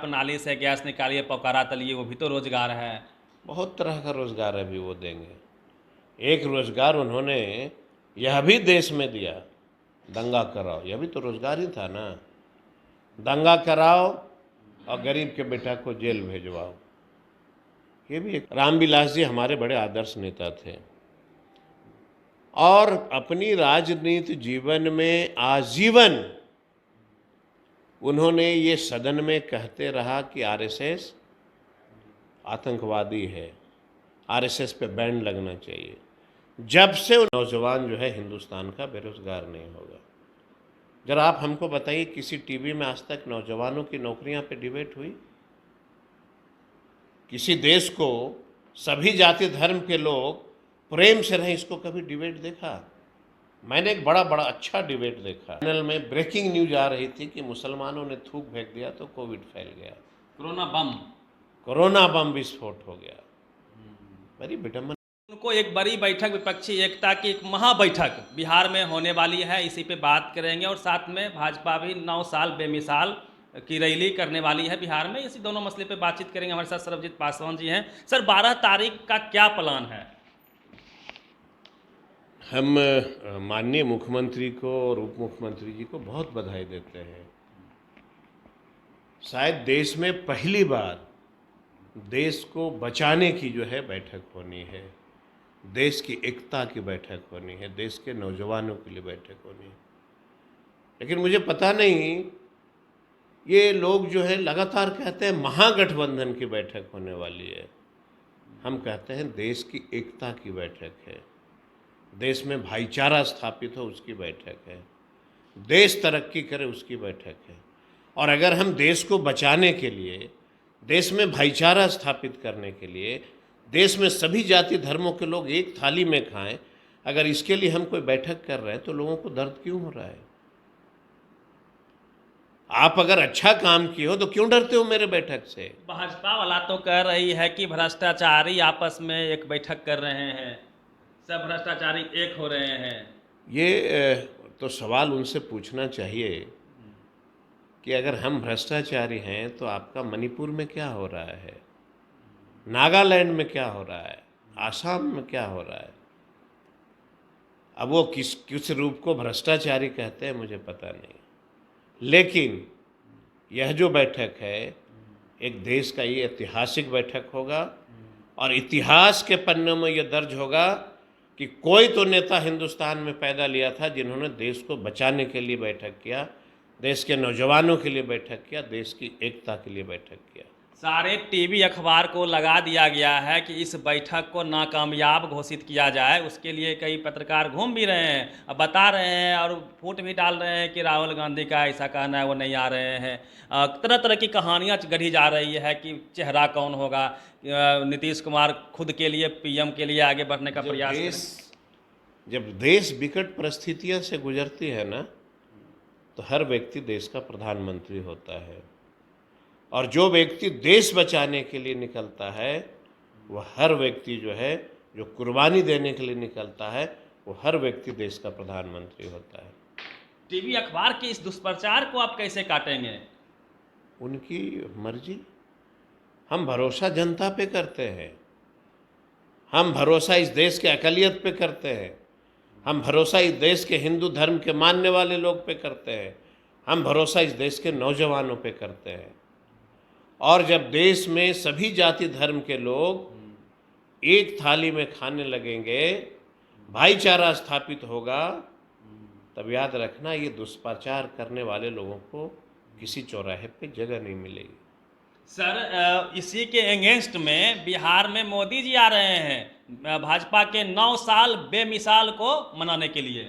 आप नाली से गैस निकालिए, पकौड़ा तलिए, वो भी तो रोजगार है। बहुत तरह का रोजगार अभी वो देंगे। एक रोजगार उन्होंने यह भी देश में दिया, दंगा कराओ, यह भी तो रोजगार ही था ना। दंगा कराओ और गरीब के बेटा को जेल भेजवाओ। ये भी एक रामविलास जी हमारे बड़े आदर्श नेता थे और अपनी राजनीति जीवन में आजीवन उन्होंने ये सदन में कहते रहा कि आरएसएस आतंकवादी है, आरएसएस पे बैन लगना चाहिए। जब से नौजवान जो है हिंदुस्तान का बेरोजगार नहीं होगा। जरा आप हमको बताइए, किसी टीवी में आज तक नौजवानों की नौकरियां पे डिबेट हुई? किसी देश को सभी जाति धर्म के लोग प्रेम से रहें, इसको कभी डिबेट देखा? मैंने एक बड़ा अच्छा डिबेट देखा। चैनल में ब्रेकिंग न्यूज आ रही थी कि मुसलमानों ने थूक फेंक दिया तो कोविड फैल गया, कोरोना बम विस्फोट हो गया। बड़ी विडम्बना। उनको एक बड़ी बैठक, विपक्षी एकता की एक महा बैठक बिहार में होने वाली है, इसी पे बात करेंगे। और साथ में भाजपा भी 9 साल बेमिसाल की रैली करने वाली है बिहार में। इसी दोनों मसले पे बातचीत करेंगे। हमारे साथ सरबजीत पासवान जी हैं। सर, 12 तारीख का क्या प्लान है? हम माननीय मुख्यमंत्री को और उप मुख्यमंत्री जी को बहुत बधाई देते हैं। शायद देश में पहली बार देश को बचाने की जो है बैठक होनी है, देश की एकता की बैठक होनी है, देश के नौजवानों के लिए बैठक होनी है। लेकिन मुझे पता नहीं, ये लोग जो है लगातार कहते हैं महागठबंधन की बैठक होने वाली है। हम कहते हैं देश की एकता की बैठक है, देश में भाईचारा स्थापित हो उसकी बैठक है, देश तरक्की करे उसकी बैठक है। और अगर हम देश को बचाने के लिए, देश में भाईचारा स्थापित करने के लिए, देश में सभी जाति धर्मों के लोग एक थाली में खाएं, अगर इसके लिए हम कोई बैठक कर रहे हैं तो लोगों को दर्द क्यों हो रहा है? आप अगर अच्छा काम किए हो तो क्यों डरते हो मेरे बैठक से? भाजपा वाला तो कह रही है कि भ्रष्टाचारी आपस में एक बैठक कर रहे हैं, सब भ्रष्टाचारी एक हो रहे हैं। ये तो सवाल उनसे पूछना चाहिए कि अगर हम भ्रष्टाचारी हैं तो आपका मणिपुर में क्या हो रहा है, नागालैंड में क्या हो रहा है, आसाम में क्या हो रहा है? अब वो किस रूप को भ्रष्टाचारी कहते हैं मुझे पता नहीं, लेकिन यह जो बैठक है एक देश का ये ऐतिहासिक बैठक होगा और इतिहास के पन्नों में यह दर्ज होगा कि कोई तो नेता हिंदुस्तान में पैदा लिया था जिन्होंने देश को बचाने के लिए बैठक किया, देश के नौजवानों के लिए बैठक किया, देश की एकता के लिए बैठक किया। सारे टीवी अखबार को लगा दिया गया है कि इस बैठक को नाकामयाब घोषित किया जाए। उसके लिए कई पत्रकार घूम भी रहे हैं, अब बता रहे हैं और फूट भी डाल रहे हैं कि राहुल गांधी का ऐसा कहना है वो नहीं आ रहे हैं। तरह तरह की कहानियां गढ़ी जा रही है कि चेहरा कौन होगा। नीतीश कुमार खुद के लिए, पीएम के लिए आगे बढ़ने का प्रयास करें। जब देश विकट परिस्थितियों से गुजरती है ना, तो हर व्यक्ति देश का प्रधानमंत्री होता है, और जो व्यक्ति देश बचाने के लिए निकलता है वह हर व्यक्ति जो है, जो कुर्बानी देने के लिए निकलता है, वो हर व्यक्ति देश का प्रधानमंत्री होता है। टीवी अखबार के इस दुष्प्रचार को आप कैसे काटेंगे? उनकी मर्जी। हम भरोसा जनता पे करते हैं, हम भरोसा इस देश के अक़लियत पे करते हैं, हम भरोसा इस देश के हिंदू धर्म के मानने वाले लोग पे करते हैं, हम भरोसा इस देश के नौजवानों पे करते हैं। और जब देश में सभी जाति धर्म के लोग एक थाली में खाने लगेंगे, भाईचारा स्थापित होगा, तब याद रखना ये दुष्प्रचार करने वाले लोगों को किसी चौराहे पे जगह नहीं मिलेगी। सर, इसी के अगेंस्ट में बिहार में मोदी जी आ रहे हैं भाजपा के 9 साल बेमिसाल को मनाने के लिए।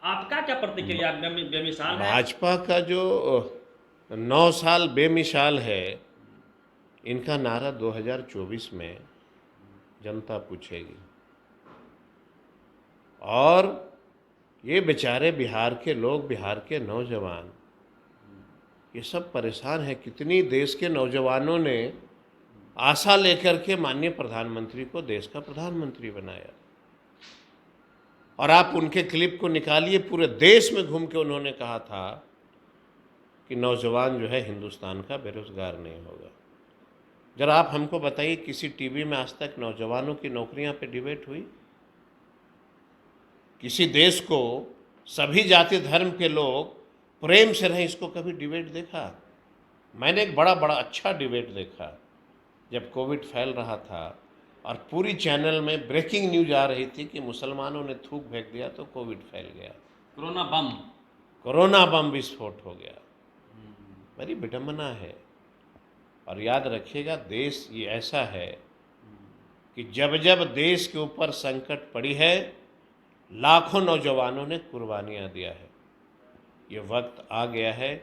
आपका क्या प्रतिक्रिया? बेमिसाल है भाजपा का जो 9 साल बेमिसाल है, इनका नारा 2024 में जनता पूछेगी। और ये बेचारे बिहार के लोग, बिहार के नौजवान, ये सब परेशान है। कितनी देश के नौजवानों ने आशा लेकर के माननीय प्रधानमंत्री को देश का प्रधानमंत्री बनाया, और आप उनके क्लिप को निकालिए, पूरे देश में घूम के उन्होंने कहा था कि नौजवान जो है हिंदुस्तान का बेरोज़गार नहीं होगा। जरा आप हमको बताइए, किसी टीवी में आज तक नौजवानों की नौकरियां पे डिबेट हुई? किसी देश को सभी जाति धर्म के लोग प्रेम से रहें, इसको कभी डिबेट देखा? मैंने एक बड़ा बड़ा अच्छा डिबेट देखा जब कोविड फैल रहा था और पूरी चैनल में ब्रेकिंग न्यूज आ रही थी कि मुसलमानों ने थूक फेंक दिया तो कोविड फैल गया, कोरोना बम विस्फोट हो गया। बड़ी विडंबना है। और याद रखिएगा, देश ये ऐसा है कि जब जब देश के ऊपर संकट पड़ी है, लाखों नौजवानों ने कुर्बानियां दिया है। ये वक्त आ गया है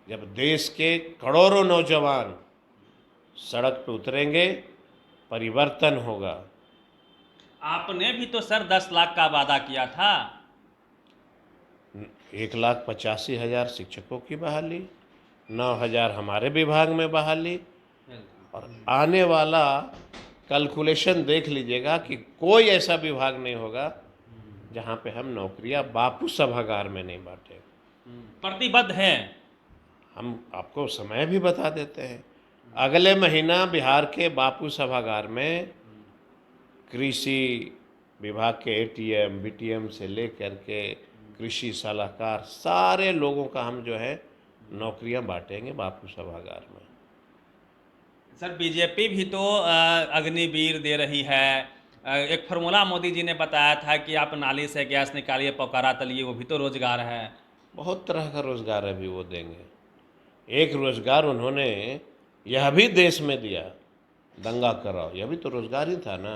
जब देश के करोड़ों नौजवान सड़क पर उतरेंगे, परिवर्तन होगा। आपने भी तो सर 10 लाख का वादा किया था। 1,85,000 शिक्षकों की बहाली, 9,000 हमारे विभाग में बहाली, और आने वाला कैलकुलेशन देख लीजिएगा कि कोई ऐसा विभाग नहीं होगा जहां पे हम नौकरियां बापू सभागार में नहीं बांटे। प्रतिबद्ध हैं। हम आपको समय भी बता देते हैं, अगले महीना बिहार के बापू सभागार में कृषि विभाग के एटीएम बीटीएम से लेकर के कृषि सलाहकार सारे लोगों का हम जो है नौकरियां बांटेंगे बापू सभागार में। सर बीजेपी भी तो अग्निवीर दे रही है। एक फॉर्मूला मोदी जी ने बताया था कि आप नाली से गैस निकालिए, पकारा तलिए, वो भी तो रोजगार है। बहुत तरह का रोजगार अभी वो देंगे। एक रोजगार उन्होंने यह भी देश में दिया, दंगा कराओ, यह भी तो रोजगार ही था ना।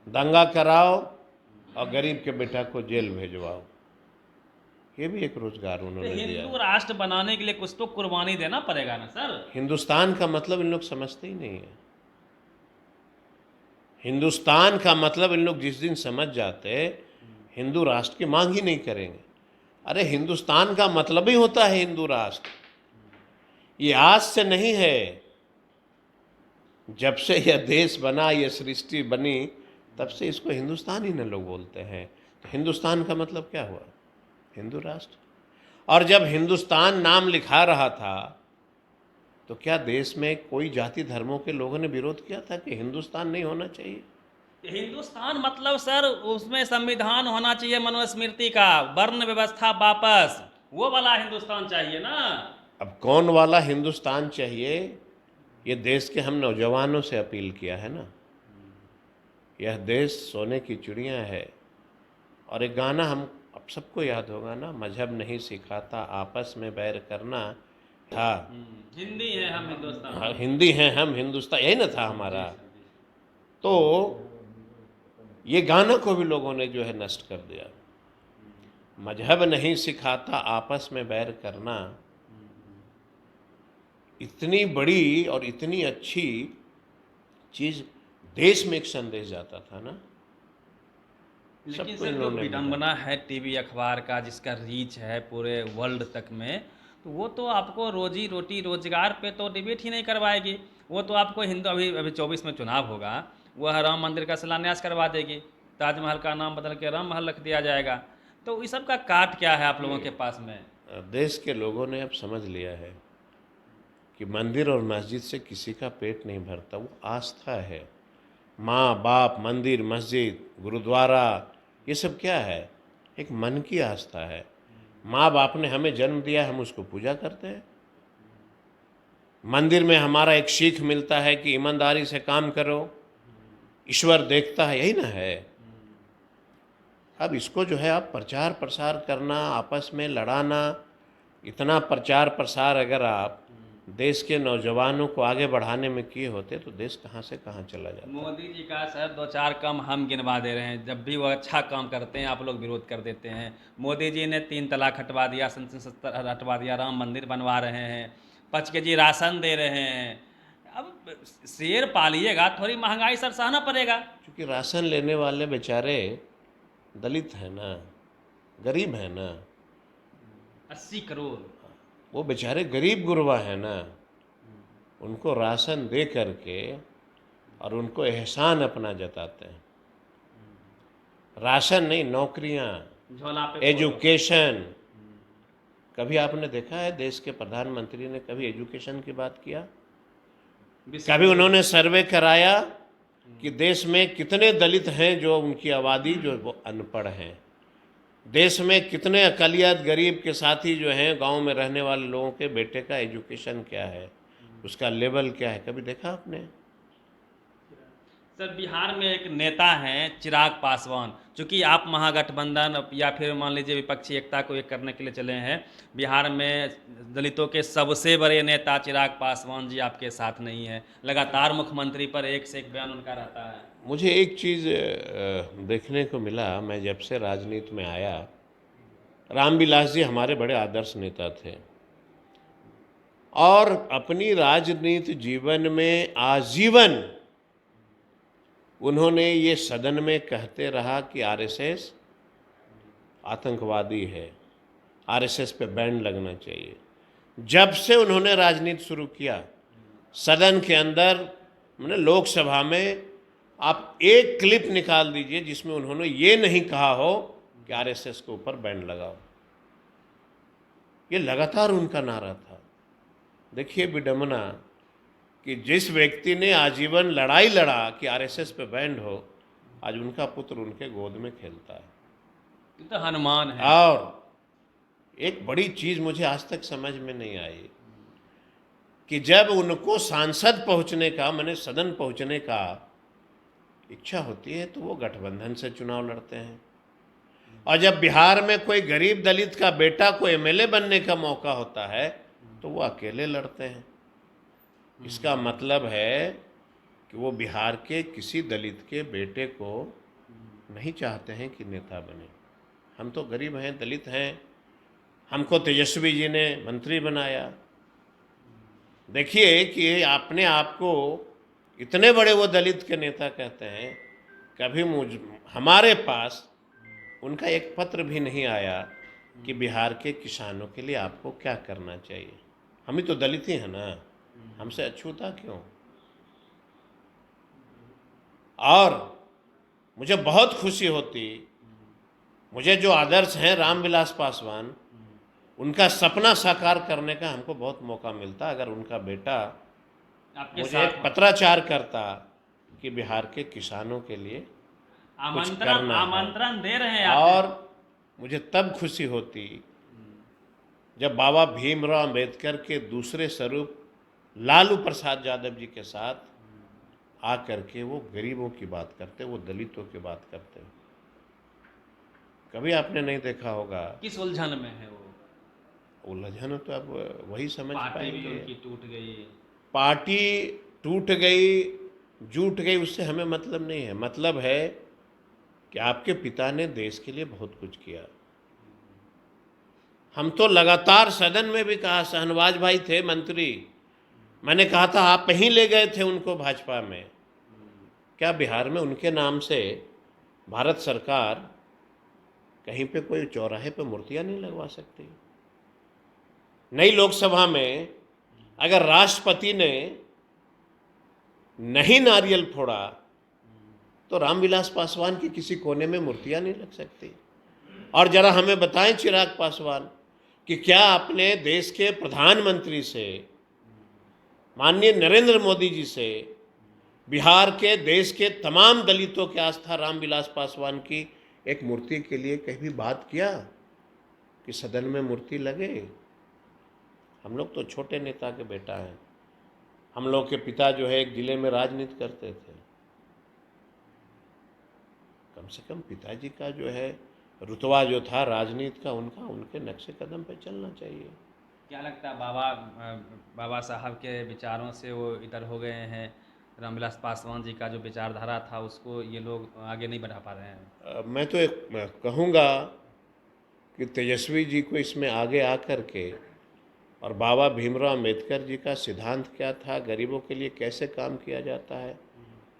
दंगा कराओ और गरीब के बेटा को जेल भेजवाओ, ये भी एक रोजगार तो उन्होंने दिया। हिंदू राष्ट्र बनाने के लिए कुछ तो कुर्बानी देना पड़ेगा ना सर। हिंदुस्तान का मतलब इन लोग समझते ही नहीं है। हिंदुस्तान का मतलब इन लोग जिस दिन समझ जाते, हिंदू राष्ट्र की मांग ही नहीं करेंगे। अरे हिंदुस्तान का मतलब ही होता है हिंदू राष्ट्र। ये आज से नहीं है, जब से यह देश बना, यह सृष्टि बनी, तब से इसको हिंदुस्तान ही न लोग बोलते हैं। तो हिंदुस्तान का मतलब क्या हुआ? हिंदू राष्ट्र। और जब हिंदुस्तान नाम लिखा रहा था तो क्या देश में कोई जाति धर्मों के लोगों ने विरोध किया था कि हिंदुस्तान नहीं होना चाहिए? हिंदुस्तान मतलब सर उसमें संविधान होना चाहिए, मनुस्मृति का, वर्ण व्यवस्था वापस, वो वाला हिंदुस्तान चाहिए ना। अब कौन वाला हिंदुस्तान चाहिए, ये देश के हम नौजवानों से अपील किया है ना। यह देश सोने की चिड़िया है। और एक गाना हम अब सबको याद होगा ना, मजहब नहीं सिखाता आपस में बैर करना। था हिंदी है हम हिंदुस्तान। हाँ, हिंदी हैं हम हिंदुस्तान, यही ना था हमारा। तो ये गाना को भी लोगों ने जो है नष्ट कर दिया। मजहब नहीं सिखाता आपस में बैर करना, इतनी बड़ी और इतनी अच्छी चीज, देश में एक संदेश जाता था ना। लेकिन सर जो विडंबना है टीवी अखबार का, जिसका रीच है पूरे वर्ल्ड तक में, तो वो तो आपको रोजी रोटी रोजगार पे तो डिबेट ही नहीं करवाएगी। वो तो आपको हिंदू, अभी 24 में चुनाव होगा, वह राम मंदिर का शिलान्यास करवा देगी, ताजमहल का नाम बदल के राम महल रख दिया जाएगा। तो इस सब का काट क्या है आप लोगों के पास में? देश के लोगों ने अब समझ लिया है कि मंदिर और मस्जिद से किसी का पेट नहीं भरता, वो आस्था है। माँ बाप, मंदिर, मस्जिद, गुरुद्वारा, ये सब क्या है? एक मन की आस्था है। माँ बाप ने हमें जन्म दिया, हम उसको पूजा करते हैं। मंदिर में हमारा एक सीख मिलता है कि ईमानदारी से काम करो, ईश्वर देखता है, यही ना है। अब इसको जो है आप प्रचार प्रसार करना, आपस में लड़ाना, इतना प्रचार प्रसार अगर आप देश के नौजवानों को आगे बढ़ाने में किए होते तो देश कहाँ से कहाँ चला जाता। मोदी जी का सर 2-4 काम हम गिनवा दे रहे हैं, जब भी वो अच्छा काम करते हैं आप लोग विरोध कर देते हैं। मोदी जी ने 3 तलाक हटवा दिया, संसद 70 हटवा दिया, राम मंदिर बनवा रहे हैं, 5 केजी राशन दे रहे हैं। अब शेर पालिएगा, थोड़ी महंगाई सर सहना पड़ेगा। क्योंकि राशन लेने वाले बेचारे दलित हैं ना, गरीब हैं ना, 80 करोड़। वो बेचारे गरीब गुरबा है ना, उनको राशन दे करके और उनको एहसान अपना जताते हैं। राशन नहीं, नौकरियां, झोला पे एजुकेशन, कभी आपने देखा है देश के प्रधानमंत्री ने कभी एजुकेशन की बात किया? विश्व कभी उन्होंने सर्वे कराया कि देश में कितने दलित हैं जो उनकी आबादी जो वो अनपढ़ हैं, देश में कितने अकलियत गरीब के साथी जो हैं गांव में रहने वाले लोगों के बेटे का एजुकेशन क्या है, उसका लेवल क्या है, कभी देखा आपने? सर, बिहार में एक नेता हैं चिराग पासवान, चूँकि आप महागठबंधन या फिर मान लीजिए विपक्षी एकता को एक करने के लिए चले हैं, बिहार में दलितों के सबसे बड़े नेता चिराग पासवान जी आपके साथ नहीं है, लगातार मुख्यमंत्री पर एक से एक बयान उनका रहता है। मुझे एक चीज़ देखने को मिला, मैं जब से राजनीति में आया, रामविलास जी हमारे बड़े आदर्श नेता थे और अपनी राजनीति जीवन में आजीवन उन्होंने ये सदन में कहते रहा कि आरएसएस आतंकवादी है, आरएसएस पे बैन लगना चाहिए। जब से उन्होंने राजनीति शुरू किया, सदन के अंदर मैंने लोकसभा में आप एक क्लिप निकाल दीजिए जिसमें उन्होंने ये नहीं कहा हो कि आरएसएस के ऊपर बैन लगाओ। ये लगातार उनका नारा था। देखिए विडंबना कि जिस व्यक्ति ने आजीवन लड़ाई लड़ा कि आरएसएस पे बैन हो, आज उनका पुत्र उनके गोद में खेलता है। ये तो हनुमान है। और एक बड़ी चीज मुझे आज तक समझ में नहीं आई कि जब उनको सांसद पहुंचने का, मैंने सदन पहुंचने का इच्छा होती है तो वो गठबंधन से चुनाव लड़ते हैं, और जब बिहार में कोई गरीब दलित का बेटा को एमएलए बनने का मौका होता है तो वो अकेले लड़ते हैं। इसका मतलब है कि वो बिहार के किसी दलित के बेटे को नहीं चाहते हैं कि नेता बने। हम तो गरीब हैं, दलित हैं, हमको तेजस्वी जी ने मंत्री बनाया। देखिए कि अपने आप को इतने बड़े वो दलित के नेता कहते हैं, कभी हमारे पास उनका एक पत्र भी नहीं आया कि बिहार के किसानों के लिए आपको क्या करना चाहिए। हम ही तो दलित ही हैं ना, हमसे अछूता क्यों? और मुझे बहुत खुशी होती, मुझे जो आदर्श हैं रामविलास पासवान, उनका सपना साकार करने का हमको बहुत मौका मिलता अगर उनका बेटा आपके मुझे साथ एक पत्राचार करता कि बिहार के किसानों के लिए कुछ करना है, आमंत्रण दे रहे हैं आप। और मुझे तब खुशी होती जब बाबा भीमराव अंबेडकर के दूसरे स्वरूप लालू प्रसाद यादव जी के साथ आकर के वो गरीबों की बात करते, वो दलितों की बात करते। कभी आपने नहीं देखा होगा। किस उलझन में है वो? उलझन तो अब वही समझ पार्टी भी पाएंगे। उनकी टूट गई। पार्टी टूट गई, जुट गई, उससे हमें मतलब नहीं है। मतलब है कि आपके पिता ने देश के लिए बहुत कुछ किया। हम तो लगातार सदन में भी कहा, शहनवाज भाई थे मंत्री, मैंने कहा था आप ही ले गए थे उनको भाजपा में, क्या बिहार में उनके नाम से भारत सरकार कहीं पे कोई चौराहे पे मूर्तियां नहीं लगवा सकती? नई लोकसभा में अगर राष्ट्रपति ने नहीं नारियल फोड़ा तो रामविलास पासवान की किसी कोने में मूर्तियां नहीं लग सकती। और जरा हमें बताएं चिराग पासवान कि क्या आपने देश के प्रधानमंत्री से, माननीय नरेंद्र मोदी जी से, बिहार के देश के तमाम दलितों की आस्था रामविलास पासवान की एक मूर्ति के लिए कभी बात किया कि सदन में मूर्ति लगे? हम लोग तो छोटे नेता के बेटा हैं। हम लोग के पिता जो है एक जिले में राजनीति करते थे। कम से कम पिताजी का जो है रुतबा जो था राजनीति का, उनका उनके नक्शे कदम पे चलना चाहिए। क्या लगता है बाबा साहब के विचारों से वो इधर हो गए हैं, रामविलास पासवान जी का जो विचारधारा था उसको ये लोग आगे नहीं बढ़ा पा रहे हैं? मैं तो एक कहूँगा कि तेजस्वी जी को इसमें आगे आकर के, और बाबा भीमराव अम्बेडकर जी का सिद्धांत क्या था, गरीबों के लिए कैसे काम किया जाता है,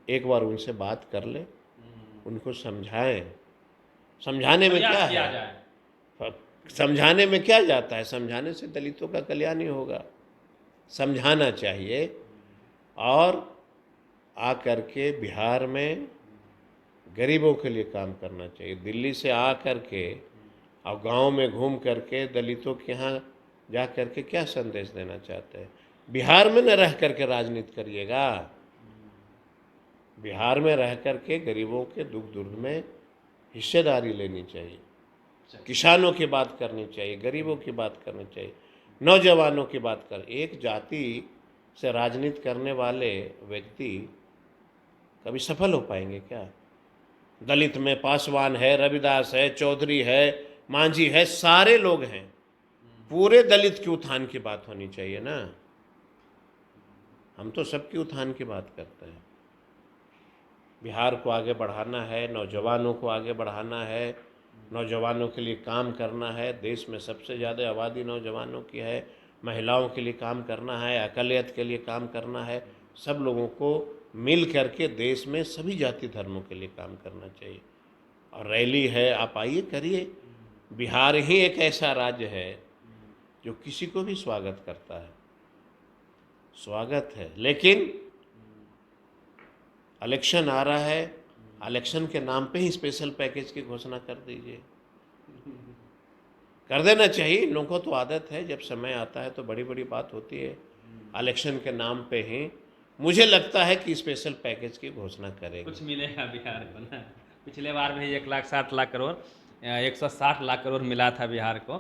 एक बार उनसे बात कर ले, उनको समझाएं। समझाने में क्या है? समझाने में क्या जाता है? समझाने से दलितों का कल्याण ही होगा। समझाना चाहिए और आकर के बिहार में गरीबों के लिए काम करना चाहिए। दिल्ली से आकर के और गांव में घूम करके दलितों के यहाँ जा करके क्या संदेश देना चाहते हैं? बिहार में न रह करके राजनीति करिएगा। बिहार में रह करके गरीबों के दुख दर्द में हिस्सेदारी लेनी चाहिए, किसानों की बात करनी चाहिए, गरीबों की बात करनी चाहिए, नौजवानों की बात कर। एक जाति से राजनीति करने वाले व्यक्ति कभी सफल हो पाएंगे क्या? दलित में पासवान है, रविदास है, चौधरी है, मांझी है, सारे लोग हैं। पूरे दलित के उत्थान की बात होनी चाहिए ना। हम तो सबके उत्थान की बात करते हैं। बिहार को आगे बढ़ाना है, नौजवानों को आगे बढ़ाना है, नौजवानों के लिए काम करना है। देश में सबसे ज़्यादा आबादी नौजवानों की है। महिलाओं के लिए काम करना है, अक़लियत के लिए काम करना है। सब लोगों को मिल करके देश में सभी जाति धर्मों के लिए काम करना चाहिए। और रैली है, आप आइए करिए। बिहार ही एक ऐसा राज्य है जो किसी को भी स्वागत करता है, स्वागत है। लेकिन इलेक्शन आ रहा है, इलेक्शन के नाम पे ही स्पेशल पैकेज की घोषणा कर दीजिए। कर देना चाहिए। इन लोगों को तो आदत है, जब समय आता है तो बड़ी बड़ी बात होती है। इलेक्शन के नाम पे ही मुझे लगता है कि स्पेशल पैकेज की घोषणा करेंगे। कुछ मिलेगा बिहार को ना। पिछले बार भी 1,60,00,000 करोड़ 160 लाख करोड़ मिला था बिहार को।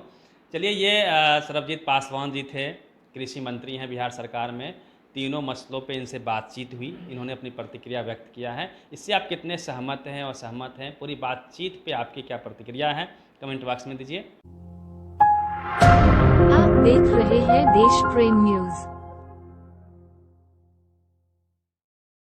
चलिए, ये सरबजीत पासवान जी थे, कृषि मंत्री हैं बिहार सरकार में। तीनों मसलों पे इनसे बातचीत हुई, इन्होंने अपनी प्रतिक्रिया व्यक्त किया है। इससे आप कितने सहमत हैं और सहमत हैं? पूरी बातचीत पे आपकी क्या प्रतिक्रिया है, कमेंट बॉक्स में दीजिए। आप देख रहे हैं देश प्रेम न्यूज।